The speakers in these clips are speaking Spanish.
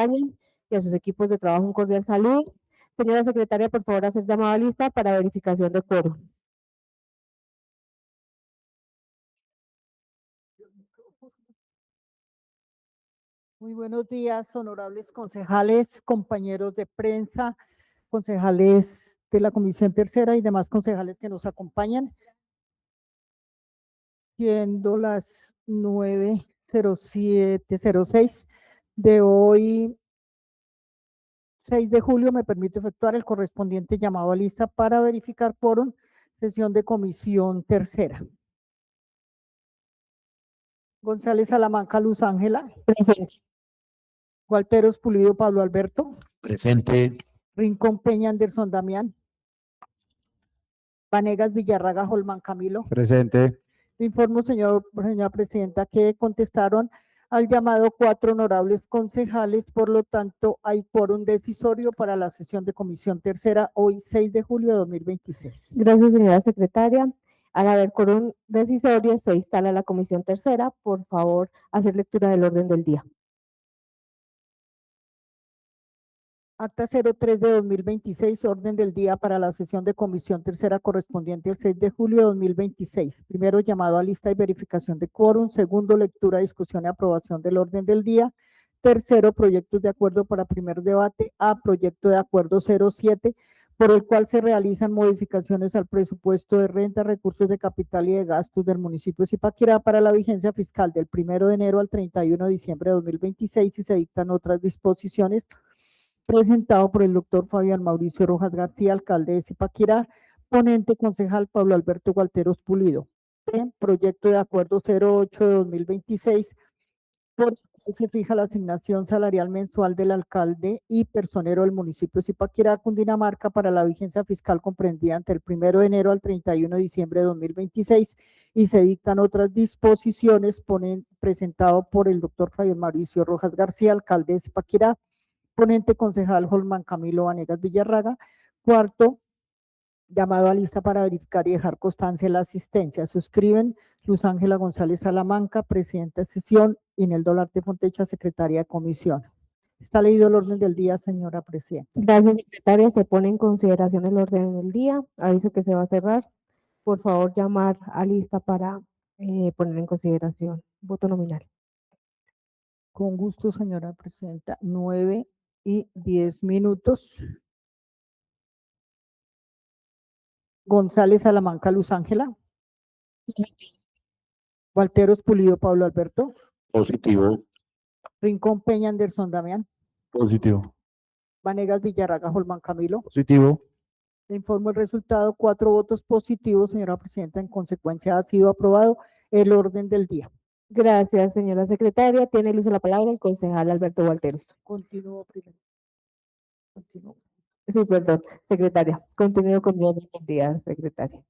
y a sus equipos de trabajo un cordial saludo. Señora secretaria, por favor, hacer llamada a lista para verificación de quórum. Muy buenos días, honorables concejales, compañeros de prensa, concejales de la Comisión Tercera y demás concejales que nos acompañan. Siendo las 9:07:06 de hoy, 6 de julio, me permite efectuar el correspondiente llamado a lista para verificar quórum, sesión de Comisión Tercera. González Salamanca, Luz Ángela. Presente. Gualteros Pulido, Pablo Alberto. Presente. Rincón Peña, Anderson Damián. Vanegas Villarraga, Holman Camilo. Presente. Le informo, señora presidenta, que contestaron al llamado 4 honorables concejales, por lo tanto hay quórum decisorio para la sesión de Comisión Tercera hoy 6 de julio de 2026. Gracias, señora secretaria. Al haber quórum decisorio, se instala la Comisión Tercera. Por favor, hacer lectura del orden del día. Acta 03 de 2026, orden del día para la sesión de Comisión Tercera correspondiente al 6 de julio de 2026. Primero, llamado a lista y verificación de quórum. Segundo, lectura, discusión y aprobación del orden del día. Tercero, proyectos de acuerdo para primer debate. A, proyecto de acuerdo 07, por el cual se realizan modificaciones al presupuesto de renta, recursos de capital y de gastos del municipio de Zipaquirá para la vigencia fiscal del 1 de enero al 31 de diciembre de 2026 y se dictan otras disposiciones, presentado por el doctor Fabián Mauricio Rojas García, alcalde de Zipaquirá, ponente concejal Pablo Alberto Gualteros Pulido. Proyecto de acuerdo 08 de 2026, por el cual se fija la asignación salarial mensual del alcalde y personero del municipio de Zipaquirá, Cundinamarca, para la vigencia fiscal comprendida entre el 1 de enero al 31 de diciembre de 2026 y se dictan otras disposiciones, presentado por el doctor Fabián Mauricio Rojas García, alcalde de Zipaquirá, ponente concejal Holman Camilo Vanegas Villarraga. Cuarto, llamado a lista para verificar y dejar constancia de la asistencia. Suscriben Luz Ángela González Salamanca, presidenta de sesión, y Inel Dolarte Fontecha, secretaria de comisión. Está leído el orden del día, señora presidenta. Gracias, secretaria. Se pone en consideración el orden del día. Aviso que se va a cerrar. Por favor, llamar a lista para poner en consideración. Voto nominal. Con gusto, señora presidenta. 9:10. González Salamanca, Luz Ángela. Gualteros Pulido, Pablo Alberto. Positivo. Rincón Peña, Anderson Damián. Positivo. Vanegas Villarraga, Holman Camilo. Positivo. Le informo el resultado: 4 votos positivos, señora presidenta. En consecuencia, ha sido aprobado el orden del día. Gracias, señora secretaria. Tiene el uso de la palabra el concejal Alberto Gualteros. Continúo primero. Continúo. Sí, perdón, secretaria. Continúo con mi orden del día, secretaria.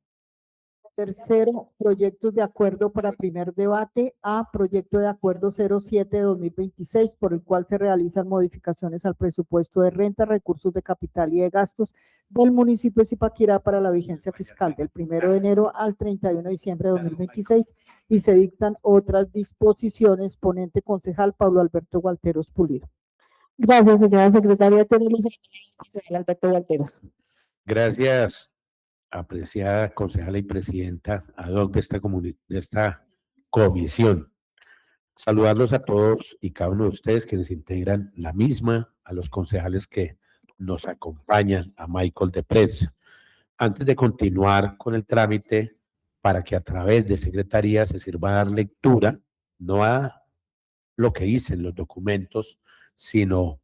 Tercero, proyectos de acuerdo para primer debate. A, proyecto de acuerdo 07 de 2026, por el cual se realizan modificaciones al presupuesto de renta, recursos de capital y de gastos del municipio de Zipaquirá para la vigencia fiscal del 1 de enero al 31 de diciembre de 2026 y se dictan otras disposiciones. Ponente concejal Pablo Alberto Gualteros Pulido. Gracias, señora secretaria. Tiene el uso de la palabra el concejal Alberto Gualteros. Gracias, apreciada concejala y presidenta ad hoc de esta comisión. Saludarlos a todos y cada uno de ustedes quienes integran la misma, a los concejales que nos acompañan, a Michael de Prensa. Antes de continuar con el trámite, para que a través de secretaría se sirva a dar lectura, no a lo que dicen los documentos, sino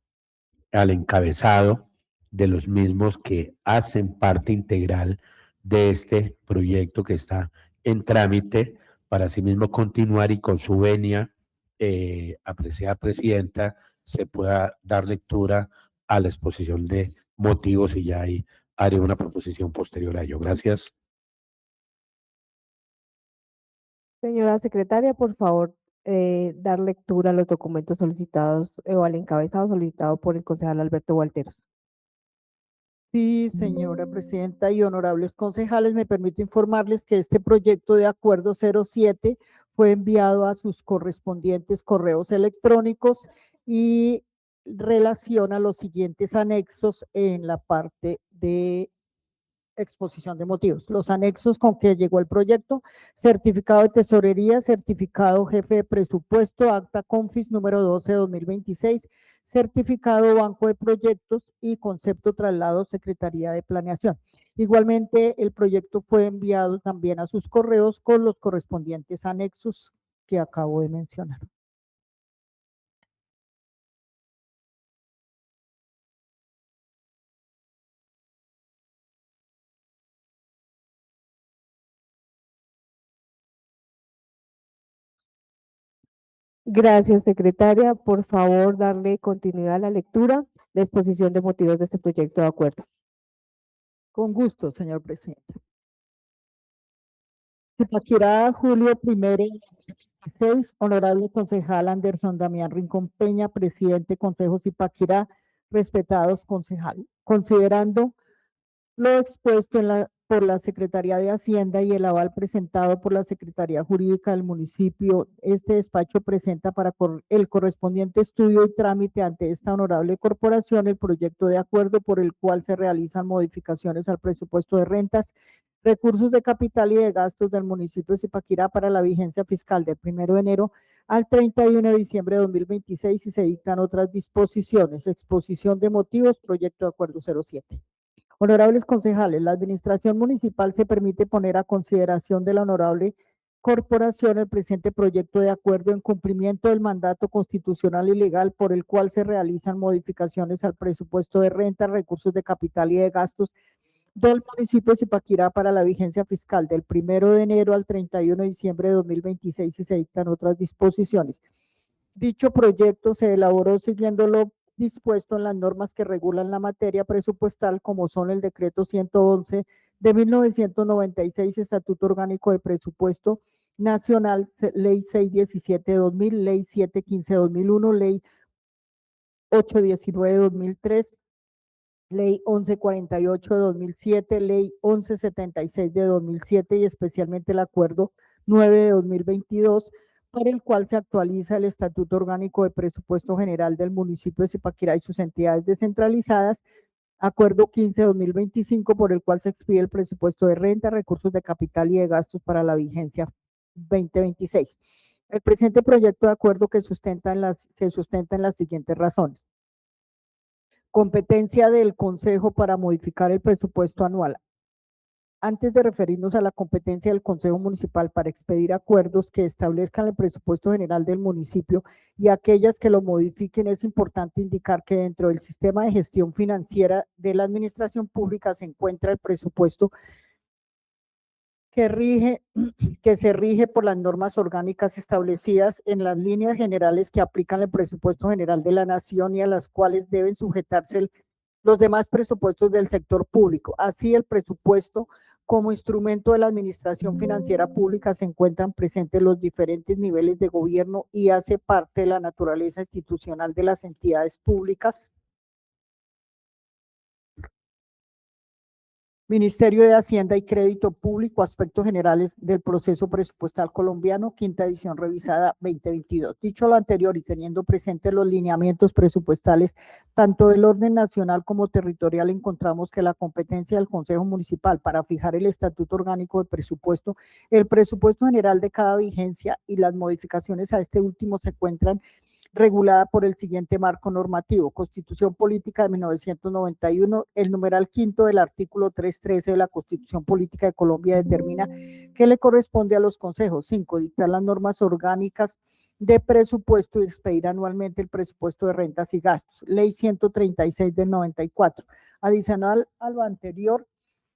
al encabezado de los mismos que hacen parte integral de este proyecto que está en trámite, para asimismo continuar y con su venia, apreciada presidenta, se pueda dar lectura a la exposición de motivos y ya ahí haré una proposición posterior a ello. Gracias. Señora secretaria, por favor, dar lectura a los documentos solicitados o al encabezado solicitado por el concejal Alberto Gualteros. Sí, señora presidenta y honorables concejales, me permito informarles que este proyecto de acuerdo 07 fue enviado a sus correspondientes correos electrónicos y relaciona los siguientes anexos en la parte de exposición de motivos. Los anexos con que llegó el proyecto: certificado de tesorería, certificado jefe de presupuesto, acta confis número 12/2026, certificado banco de proyectos y concepto traslado Secretaría de Planeación. Igualmente, el proyecto fue enviado también a sus correos con los correspondientes anexos que acabo de mencionar. Gracias, secretaria. Por favor, darle continuidad a la lectura de exposición de motivos de este proyecto de acuerdo. Con gusto, señor presidente. Zipaquirá, julio 1, honorable concejal Anderson Damián Rincón Peña, presidente Consejo Zipaquirá, respetados concejal. Considerando lo expuesto por la Secretaría de Hacienda y el aval presentado por la Secretaría Jurídica del municipio, este despacho presenta para el correspondiente estudio y trámite ante esta honorable corporación el proyecto de acuerdo por el cual se realizan modificaciones al presupuesto de rentas, recursos de capital y de gastos del municipio de Zipaquirá para la vigencia fiscal del 1 de enero al 31 de diciembre de 2026 y se dictan otras disposiciones. Exposición de motivos, proyecto de acuerdo 07. Honorables concejales, la administración municipal se permite poner a consideración de la honorable corporación el presente proyecto de acuerdo en cumplimiento del mandato constitucional y legal por el cual se realizan modificaciones al presupuesto de renta, recursos de capital y de gastos del municipio de Zipaquirá para la vigencia fiscal del 1 de enero al 31 de diciembre de 2026 y se dictan otras disposiciones. Dicho proyecto se elaboró siguiendo lo dispuesto en las normas que regulan la materia presupuestal, como son el decreto 111 de 1996, Estatuto Orgánico de Presupuesto Nacional, Ley 617 de 2000, Ley 715 de 2001, Ley 819 de 2003, Ley 1148 de 2007, Ley 1176 de 2007 y especialmente el Acuerdo 9 de 2022, por el cual se actualiza el Estatuto Orgánico de Presupuesto General del municipio de Zipaquirá y sus entidades descentralizadas, Acuerdo 15 de 2025, por el cual se expide el presupuesto de renta, recursos de capital y de gastos para la vigencia 2026. El presente proyecto de acuerdo se sustenta en las siguientes razones. Competencia del Consejo para modificar el presupuesto anual. Antes de referirnos a la competencia del Consejo Municipal para expedir acuerdos que establezcan el presupuesto general del municipio y aquellas que lo modifiquen, es importante indicar que dentro del sistema de gestión financiera de la administración pública se encuentra el presupuesto que se rige por las normas orgánicas establecidas en las líneas generales que aplican el presupuesto general de la nación y a las cuales deben sujetarse los demás presupuestos del sector público. Así, el presupuesto como instrumento de la administración financiera pública se encuentran presentes los diferentes niveles de gobierno y hace parte de la naturaleza institucional de las entidades públicas. Ministerio de Hacienda y Crédito Público, aspectos generales del proceso presupuestal colombiano, quinta edición revisada 2022. Dicho lo anterior y teniendo presentes los lineamientos presupuestales, tanto del orden nacional como territorial, encontramos que la competencia del Consejo Municipal para fijar el Estatuto Orgánico de Presupuesto, el presupuesto general de cada vigencia y las modificaciones a este último se encuentran regulada por el siguiente marco normativo: Constitución Política de 1991, el numeral quinto del artículo 313 de la Constitución Política de Colombia determina que le corresponde a los consejos: 5, dictar las normas orgánicas de presupuesto y expedir anualmente el presupuesto de rentas y gastos. Ley 136 del 94. Adicional a lo anterior,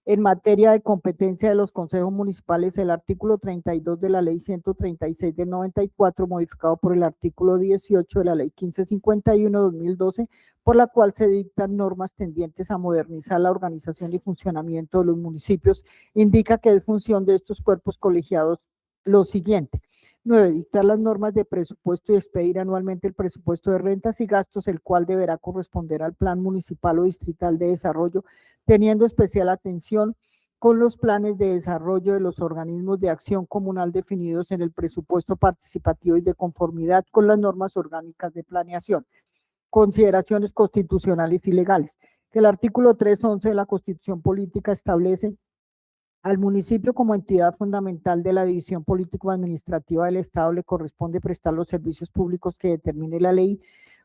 en materia de competencia de los consejos municipales, el artículo 32 de la Ley 136 del 94, modificado por el artículo 18 de la Ley 1551-2012, por la cual se dictan normas tendientes a modernizar la organización y funcionamiento de los municipios, indica que es función de estos cuerpos colegiados lo siguiente: 9. Dictar las normas de presupuesto y expedir anualmente el presupuesto de rentas y gastos, el cual deberá corresponder al Plan Municipal o Distrital de Desarrollo, teniendo especial atención con los planes de desarrollo de los organismos de acción comunal definidos en el presupuesto participativo y de conformidad con las normas orgánicas de planeación. consideraciones constitucionales y legales, que el artículo 311 de la Constitución Política establece al municipio como entidad fundamental de la división político-administrativa del Estado le corresponde prestar los servicios públicos que determine la ley,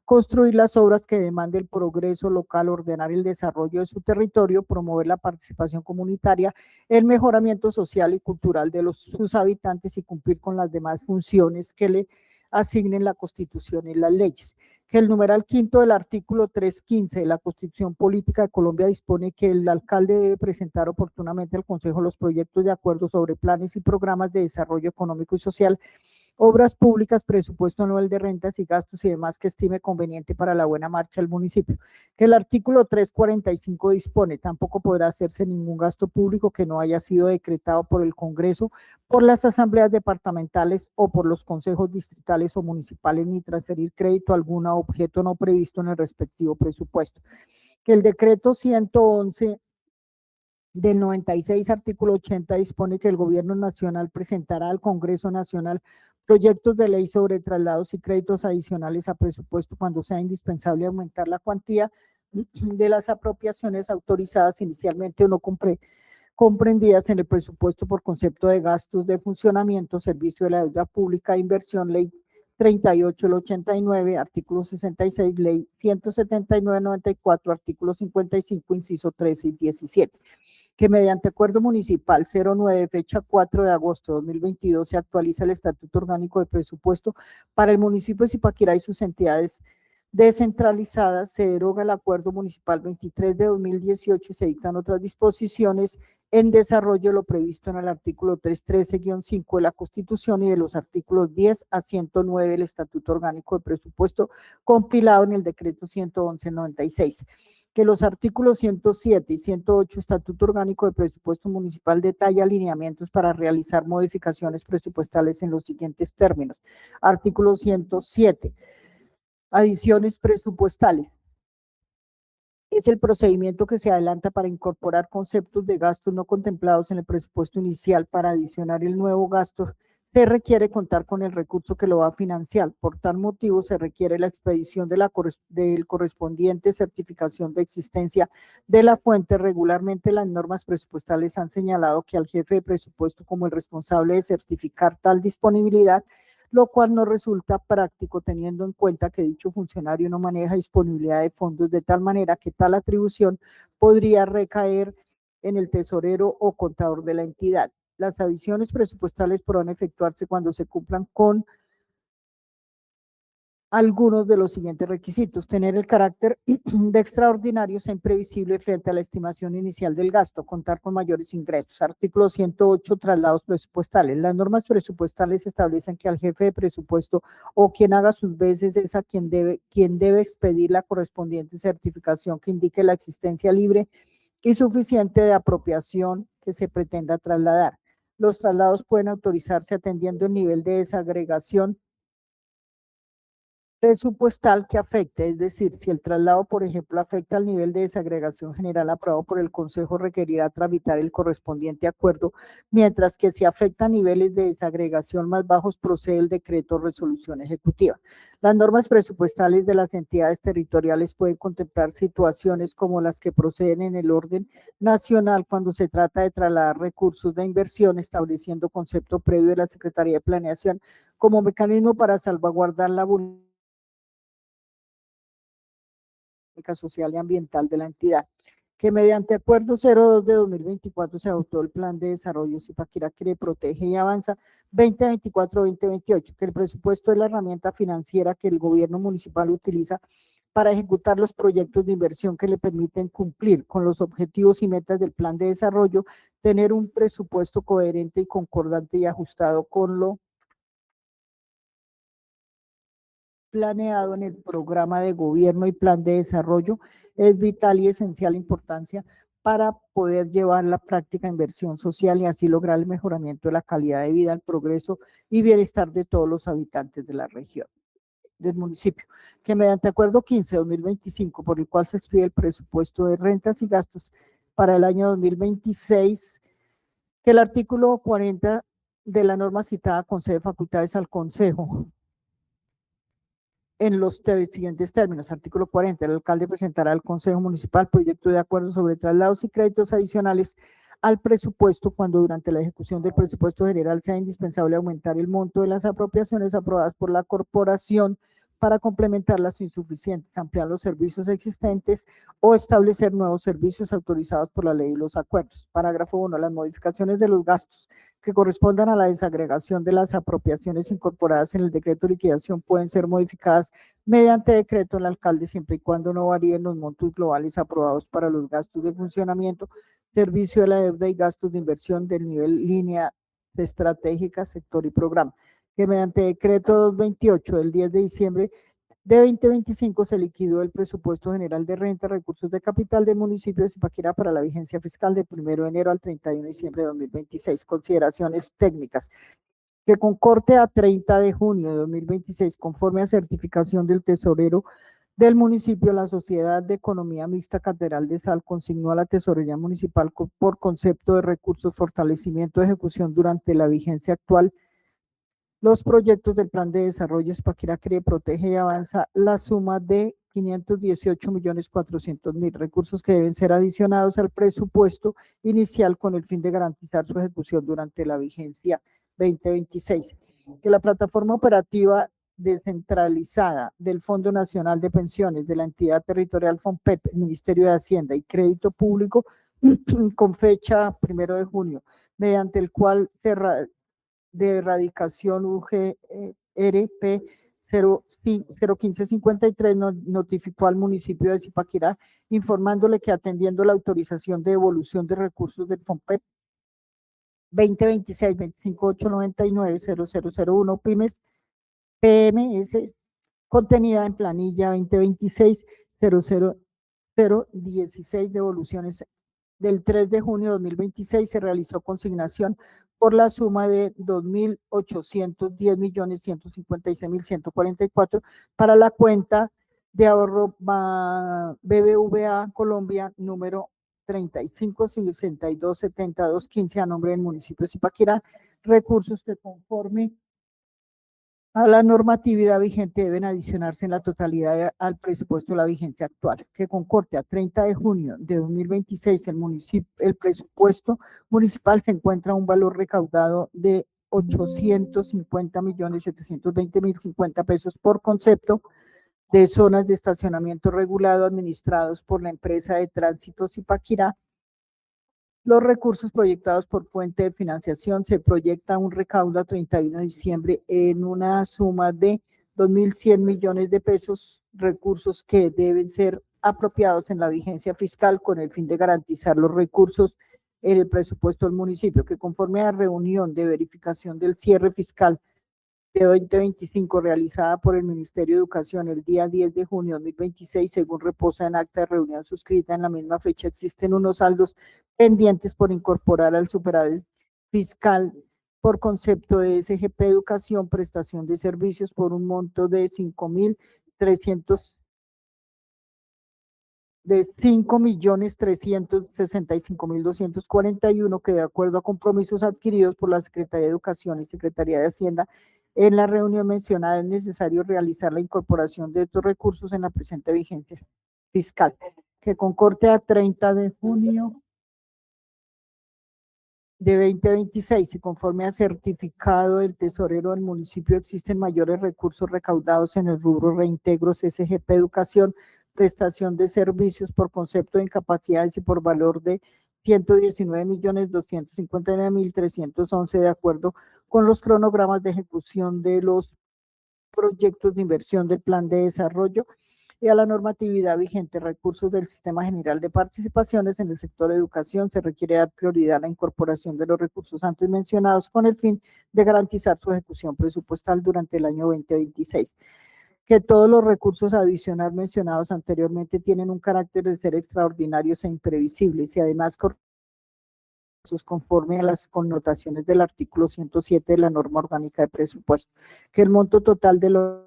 construir las obras que demande el progreso local, ordenar el desarrollo de su territorio, promover la participación comunitaria, el mejoramiento social y cultural de sus habitantes y cumplir con las demás funciones que le asignen la Constitución y las leyes. Que el numeral quinto del artículo 315 de la Constitución Política de Colombia dispone que el alcalde debe presentar oportunamente al Consejo los proyectos de acuerdo sobre planes y programas de desarrollo económico y social, obras públicas, presupuesto anual de rentas y gastos y demás que estime conveniente para la buena marcha del municipio. Que el artículo 345 dispone, tampoco podrá hacerse ningún gasto público que no haya sido decretado por el Congreso, por las asambleas departamentales o por los consejos distritales o municipales, ni transferir crédito a algún objeto no previsto en el respectivo presupuesto. Que el decreto 111 del 96, artículo 80, dispone que el Gobierno Nacional presentará al Congreso Nacional proyectos de ley sobre traslados y créditos adicionales a presupuesto cuando sea indispensable aumentar la cuantía de las apropiaciones autorizadas inicialmente o no comprendidas en el presupuesto por concepto de gastos de funcionamiento, servicio de la deuda pública, inversión, ley 38 del 89, artículo 66, ley 179 del 94, artículo 55, inciso 13 y 17. Que mediante acuerdo municipal 09, fecha 4 de agosto de 2022, se actualiza el Estatuto Orgánico de Presupuesto para el municipio de Zipaquirá y sus entidades descentralizadas, se deroga el acuerdo municipal 23 de 2018 y se dictan otras disposiciones en desarrollo de lo previsto en el artículo 313-5 de la Constitución y de los artículos 10 a 109 del Estatuto Orgánico de Presupuesto compilado en el decreto 111-96. Que los artículos 107 y 108 Estatuto Orgánico de Presupuesto Municipal detalla alineamientos para realizar modificaciones presupuestales en los siguientes términos. Artículo 107. Adiciones presupuestales. Es el procedimiento que se adelanta para incorporar conceptos de gastos no contemplados en el presupuesto inicial. Para adicionar el nuevo gasto, se requiere contar con el recurso que lo va a financiar. Por tal motivo, se requiere la expedición del correspondiente certificación de existencia de la fuente. Regularmente, las normas presupuestales han señalado que al jefe de presupuesto como el responsable de certificar tal disponibilidad, lo cual no resulta práctico teniendo en cuenta que dicho funcionario no maneja disponibilidad de fondos de tal manera que tal atribución podría recaer en el tesorero o contador de la entidad. Las adiciones presupuestales podrán efectuarse cuando se cumplan con algunos de los siguientes requisitos: tener el carácter de extraordinario, sea imprevisible frente a la estimación inicial del gasto, contar con mayores ingresos. Artículo 108, traslados presupuestales. Las normas presupuestales establecen que al jefe de presupuesto o quien haga sus veces es a quien debe expedir la correspondiente certificación que indique la existencia libre y suficiente de apropiación que se pretenda trasladar. Los traslados pueden autorizarse atendiendo el nivel de desagregación presupuestal que afecte, es decir, si el traslado, por ejemplo, afecta al nivel de desagregación general aprobado por el Consejo, requerirá tramitar el correspondiente acuerdo, mientras que si afecta a niveles de desagregación más bajos, procede el decreto o resolución ejecutiva. Las normas presupuestales de las entidades territoriales pueden contemplar situaciones como las que proceden en el orden nacional cuando se trata de trasladar recursos de inversión, estableciendo concepto previo de la Secretaría de Planeación como mecanismo para salvaguardar la vulnerabilidad social y ambiental de la entidad. Que mediante acuerdo 02 de 2024 se adoptó el Plan de Desarrollo Zipaquirá que protege y avanza 2024-2028, que el presupuesto es la herramienta financiera que el gobierno municipal utiliza para ejecutar los proyectos de inversión que le permiten cumplir con los objetivos y metas del plan de desarrollo, tener un presupuesto coherente y concordante y ajustado con lo planeado en el programa de gobierno y plan de desarrollo. Es vital y esencial importancia para poder llevar la práctica inversión social y así lograr el mejoramiento de la calidad de vida, el progreso y bienestar de todos los habitantes de la región, del municipio. Que mediante acuerdo 15-2025, por el cual se expide el presupuesto de rentas y gastos para el año 2026, que el artículo 40 de la norma citada concede facultades al Consejo en los siguientes términos. Artículo 40. El alcalde presentará al Consejo Municipal proyecto de acuerdo sobre traslados y créditos adicionales al presupuesto cuando durante la ejecución del presupuesto general sea indispensable aumentar el monto de las apropiaciones aprobadas por la corporación para complementar las insuficientes, ampliar los servicios existentes o establecer nuevos servicios autorizados por la ley y los acuerdos. Parágrafo 1. Las modificaciones de los gastos que correspondan a la desagregación de las apropiaciones incorporadas en el decreto de liquidación pueden ser modificadas mediante decreto del alcalde siempre y cuando no varíen los montos globales aprobados para los gastos de funcionamiento, servicio de la deuda y gastos de inversión del nivel línea estratégica, sector y programa, que mediante decreto 228 del 10 de diciembre de 2025 se liquidó el presupuesto general de renta, recursos de capital del municipio de Zipaquirá para la vigencia fiscal del 1 de enero al 31 de diciembre de 2026. Consideraciones técnicas. Que con corte a 30 de junio de 2026, conforme a certificación del tesorero del municipio, la Sociedad de Economía Mixta Catedral de Sal consignó a la Tesorería Municipal por concepto de recursos, fortalecimiento de ejecución durante la vigencia actual los proyectos del Plan de Desarrollo Zipaquirá CRE protege y avanza la suma de 518.400.000 recursos que deben ser adicionados al presupuesto inicial con el fin de garantizar su ejecución durante la vigencia 2026. Que la plataforma operativa descentralizada del Fondo Nacional de Pensiones de la entidad territorial FONPEP, el Ministerio de Hacienda y Crédito Público, con fecha 1 de junio, mediante el cual de erradicación UGRP 01553 notificó al municipio de Zipaquirá informándole que atendiendo la autorización de devolución de recursos del FONPEP 2026-25899-0001 PYMES PMS contenida en planilla 2026-00016 devoluciones del 3 de junio de 2026 se realizó consignación por la suma de 2.810.156.144 para la cuenta de ahorro BBVA Colombia número 35627215 a nombre del municipio de Zipaquirá, recursos que conforme a la normatividad vigente deben adicionarse en la totalidad al presupuesto de la vigencia actual, que con corte a 30 de junio de 2026 el presupuesto municipal se encuentra un valor recaudado de 850.720.050 pesos por concepto de zonas de estacionamiento regulado administrados por la empresa de tránsito Zipaquirá. Los recursos proyectados por fuente de financiación se proyecta un recaudo a 31 de diciembre en una suma de 2.100 millones de pesos, recursos que deben ser apropiados en la vigencia fiscal con el fin de garantizar los recursos en el presupuesto del municipio, que conforme a la reunión de verificación del cierre fiscal de 2025 realizada por el Ministerio de Educación el día 10 de junio de 2026, según reposa en acta de reunión suscrita en la misma fecha, existen unos saldos pendientes por incorporar al superávit fiscal por concepto de SGP Educación, prestación de servicios por un monto de 5.365.241 que de acuerdo a compromisos adquiridos por la Secretaría de Educación y Secretaría de Hacienda en la reunión mencionada es necesario realizar la incorporación de estos recursos en la presente vigencia fiscal, que con corte a 30 de junio de 2026 y conforme a certificado del tesorero del municipio existen mayores recursos recaudados en el rubro reintegros SGP Educación, prestación de servicios por concepto de incapacidades y por valor de 119.259.311 de acuerdo con los cronogramas de ejecución de los proyectos de inversión del plan de desarrollo y a la normatividad vigente, recursos del Sistema General de Participaciones en el sector de educación, se requiere dar prioridad a la incorporación de los recursos antes mencionados con el fin de garantizar su ejecución presupuestal durante el año 2026. Que todos los recursos adicionales mencionados anteriormente tienen un carácter de ser extraordinarios e imprevisibles y además conforme a las connotaciones del artículo 107 de la norma orgánica de presupuesto, que el monto total de la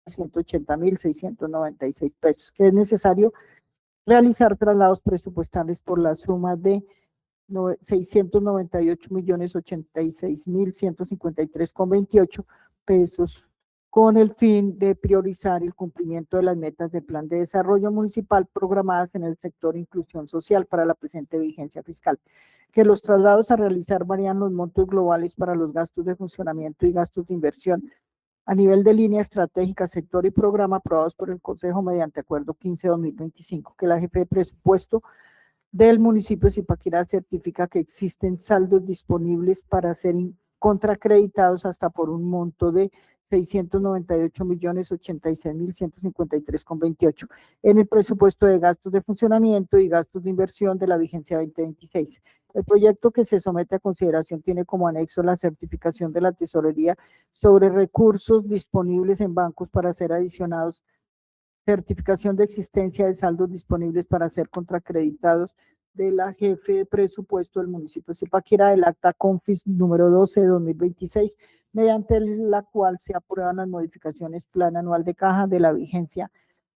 180.696 pesos, que es necesario realizar traslados presupuestales por la suma de 698.086.153,28 pesos con el fin de priorizar el cumplimiento de las metas del Plan de Desarrollo Municipal programadas en el sector inclusión social para la presente vigencia fiscal. Que los traslados a realizar varían los montos globales para los gastos de funcionamiento y gastos de inversión a nivel de línea estratégica, sector y programa aprobados por el Consejo mediante Acuerdo 15-2025, que la jefe de presupuesto del municipio de Zipaquirá certifica que existen saldos disponibles para ser contracreditados hasta por un monto de 698.086.153,28 en el presupuesto de gastos de funcionamiento y gastos de inversión de la vigencia 2026. El proyecto que se somete a consideración tiene como anexo la certificación de la tesorería sobre recursos disponibles en bancos para ser adicionados, certificación de existencia de saldos disponibles para ser contracreditados de la jefe de presupuesto del municipio de Zipaquirá, el acta CONFIS número 12 de 2026, mediante la cual se aprueban las modificaciones plan anual de caja de la vigencia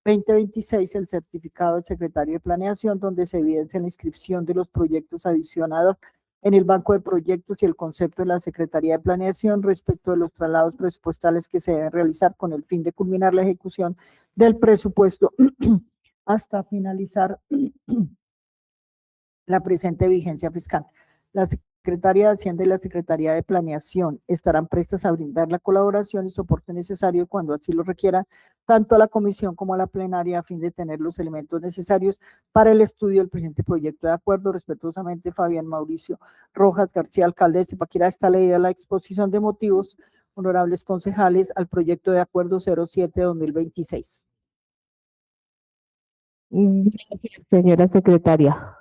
2026, el certificado del secretario de Planeación, donde se evidencia la inscripción de los proyectos adicionados en el banco de proyectos y el concepto de la Secretaría de Planeación respecto de los traslados presupuestales que se deben realizar con el fin de culminar la ejecución del presupuesto hasta finalizar la presente vigencia fiscal. La Secretaría de Hacienda y la Secretaría de Planeación estarán prestas a brindar la colaboración y soporte necesario cuando así lo requieran, tanto a la comisión como a la plenaria, a fin de tener los elementos necesarios para el estudio del presente proyecto de acuerdo. Respetuosamente, Fabián Mauricio Rojas García, alcalde de Zipaquirá. Está leída la exposición de motivos, honorables concejales, al proyecto de acuerdo 07-2026. Gracias, señora secretaria.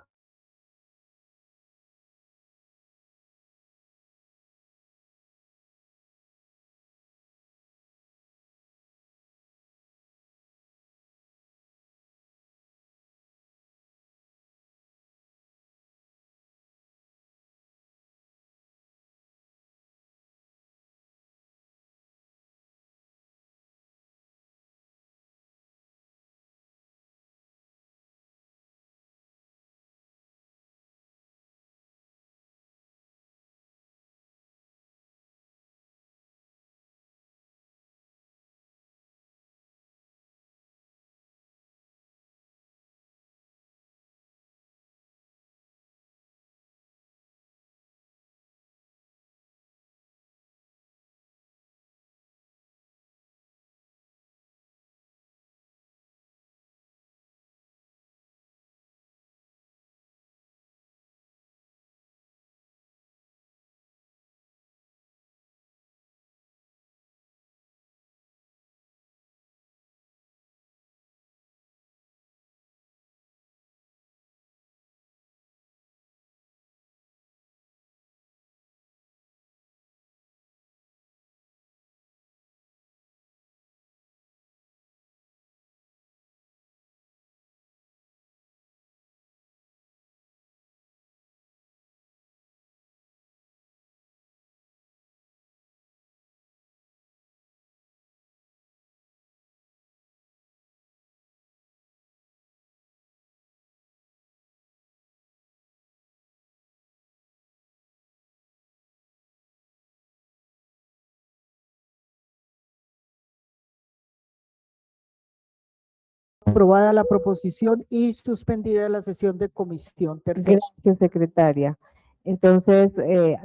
Aprobada la proposición y suspendida la sesión de comisión tercera. Gracias, secretaria. Entonces,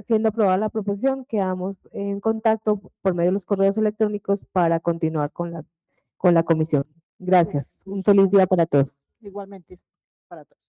siendo aprobada la proposición, quedamos en contacto por medio de los correos electrónicos para continuar con la comisión. Gracias. Un feliz día para todos. Igualmente para todos.